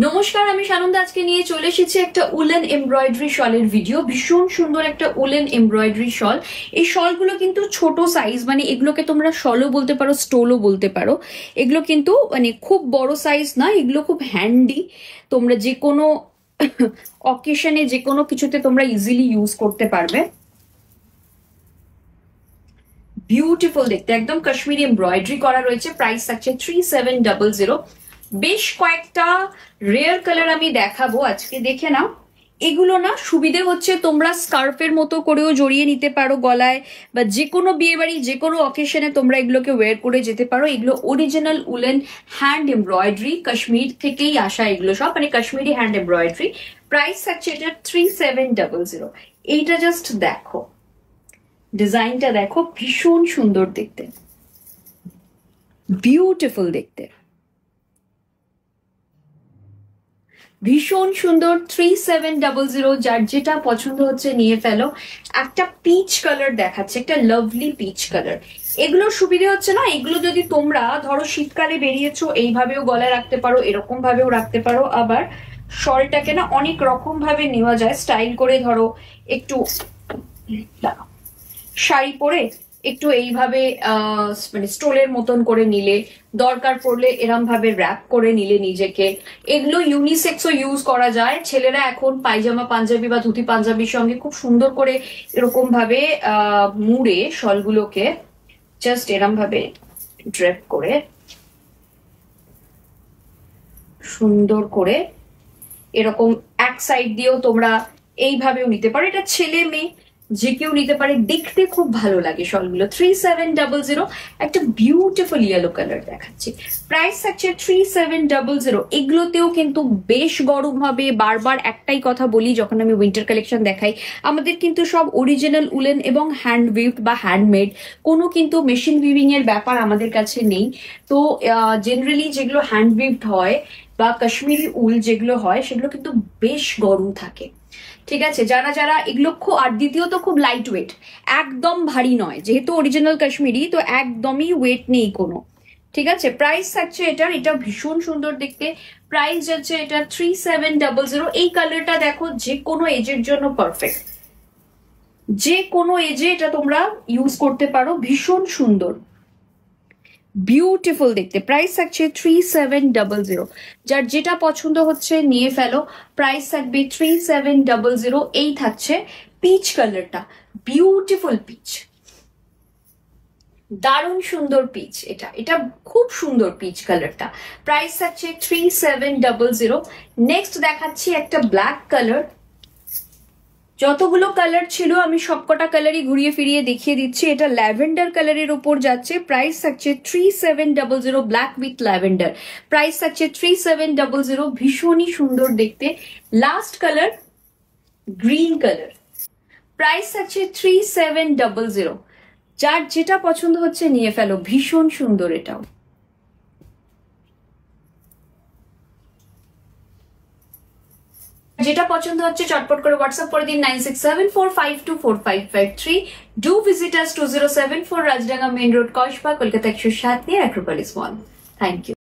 নমস্কার, আমি সানন্দা আজকে নিয়ে চলে এসেছি একটা উলেন এমব্রয়ডারি শলের ভিডিও। ভীষণ সুন্দর একটা উলেন এমব্রয়ডারি শল। এই শলগুলো কিন্তু ছোট সাইজ, মানে এগুলোকে তোমরা শলও বলতে পারো, স্টোলও বলতে পারো। এগুলো কিন্তু মানে খুব বড় সাইজ না, এগুলো খুব হ্যান্ডি। তোমরা যে কোনো অকেশনে যে কোনো কিছুতে তোমরা ইজিলি ইউজ করতে পারবে। বিউটিফুল দেখতে, একদম কাশ্মীরি এমব্রয়ডারি করা রয়েছে। প্রাইস থাকছে 3700। বেশ কয়েকটা রেয়ার কালার আমি দেখাবো আজকে, দেখে নাও। এগুলো না সুবিধে হচ্ছে তোমরা স্কার্ফের মতো করেও জড়িয়ে নিতে পারো গলায়, বা যে কোনো বিয়ে বাড়ি যে কোনো অকেশনে তোমরা এগুলোকে ওয়্যার করে যেতে পারো। এগুলো original woollen hand embroidery, Kashmir থেকেই আসা এগুলো সব, মানে কাশ্মীরি হ্যান্ড এমব্রয়ডারি। প্রাইস থাকছে এটা 3700। এইটা জাস্ট দেখো, ডিজাইনটা দেখো, ভীষণ সুন্দর দেখতে, বিউটিফুল দেখতে, ভীষণ সুন্দর। 3700। যার যেটা পছন্দ হচ্ছে নিয়ে ফেলো। একটা পিচ কালার দেখাচ্ছে, একটা লাভলি পিচ কালার। এগুলোর সুবিধে হচ্ছে না, এগুলো যদি তোমরা ধরো শীতকালে বেরিয়েছো এইভাবেও গলায় রাখতে পারো, এরকম ভাবেও রাখতে পারো। আবার শলটাকে না অনেক রকম ভাবে নেওয়া যায়, স্টাইল করে ধরো একটু শাড়ি পরে একটু এইভাবে মানে স্টোলের মতন করে নিলে, দরকার পড়লে এরম ভাবে র্যাপ করে নিলে নিজেকে। এগুলো ইউনিসেক্সও ইউজ করা যায়। ছেলেরা এখন পায়জামা পাঞ্জাবি বা ধুতি পাঞ্জাবির সঙ্গে খুব সুন্দর করে এরকম ভাবে মুড়ে শলগুলোকে জাস্ট এরম ভাবে ড্রেপ করে সুন্দর করে এরকম এক সাইড দিয়েও তোমরা এইভাবেও নিতে পারো। এটা ছেলে মেয়ে যে কেউ নিতে পারে, দেখতে খুব ভালো লাগে শলগুলো। 3700। একটা বিউটিফুল ইয়েলো কালার দেখাচ্ছি, প্রাইস থাকছে 3700। এগুলোতেও কিন্তু বেশ গরম হবে। বারবার একটাই কথা বলি যখন আমি উইন্টার কালেকশন দেখাই, আমাদের কিন্তু সব অরিজিনাল উলেন এবং হ্যান্ড উইভড বা হ্যান্ডমেড, কোনো কিন্তু মেশিন উইভিং এর ব্যাপার আমাদের কাছে নেই। তো জেনারেলি যেগুলো হ্যান্ড উইভড হয় বা কাশ্মীরি উল যেগুলো হয়, সেগুলো কিন্তু বেশ গরম থাকে। ঠিক আছে, যারা যারা এগুলো খুব, আর দ্বিতীয়ত খুব লাইট ওয়েট, একদম ভারী নয়, যেহেতু অরিজিনাল কাশ্মীরি তো একদমই ওয়েট নেই কোনো। ঠিক আছে, প্রাইস থাকছে এটার, এটা ভীষণ সুন্দর দেখতে। প্রাইস যাচ্ছে এটা 3700। এই কালারটা দেখো, যে কোনো এজের জন্য পারফেক্ট, যে কোনো এজে এটা তোমরা ইউজ করতে পারো। ভীষণ সুন্দর, বিউটিফুল দেখতে। প্রাইস থাকছে 3700। যার যেটা পছন্দ হচ্ছে নিয়ে ফেলো। প্রাইস থাকবে 3700। এই থাকছে পিচ কালারটা, বিউটিফুল পিচ, দারুণ সুন্দর পিচ। এটা এটা খুব সুন্দর পিচ কালারটা। প্রাইস থাকছে 3700। নেক্সট দেখাচ্ছি একটা ব্ল্যাক কালার। যতগুলো কালার ছিল আমি সবকটা কালারই ঘুরিয়ে ফিরিয়ে দেখিয়ে দিচ্ছি। এটা ল্যাভেন্ডার কালারের উপর যাচ্ছে। প্রাইস থাকছে 3700, ব্ল্যাক উইথ ল্যাভেন্ডার। প্রাইস থাকছে 3700। ভীষণই সুন্দর দেখতে। Last colour green colour. Price থাকছে 3700। যার যেটা পছন্দ হচ্ছে নিয়ে ফেলো, ভীষণ সুন্দর এটাও। যেটা পছন্দ হচ্ছে চটপট করে হোয়াটসঅ্যাপ করে দিন 9674524553। Do visit us 2074 Rajdanga main road, Kasba, Kolkata 107 নিয়ে অ্যাক্রোপলিস মল। Thank you.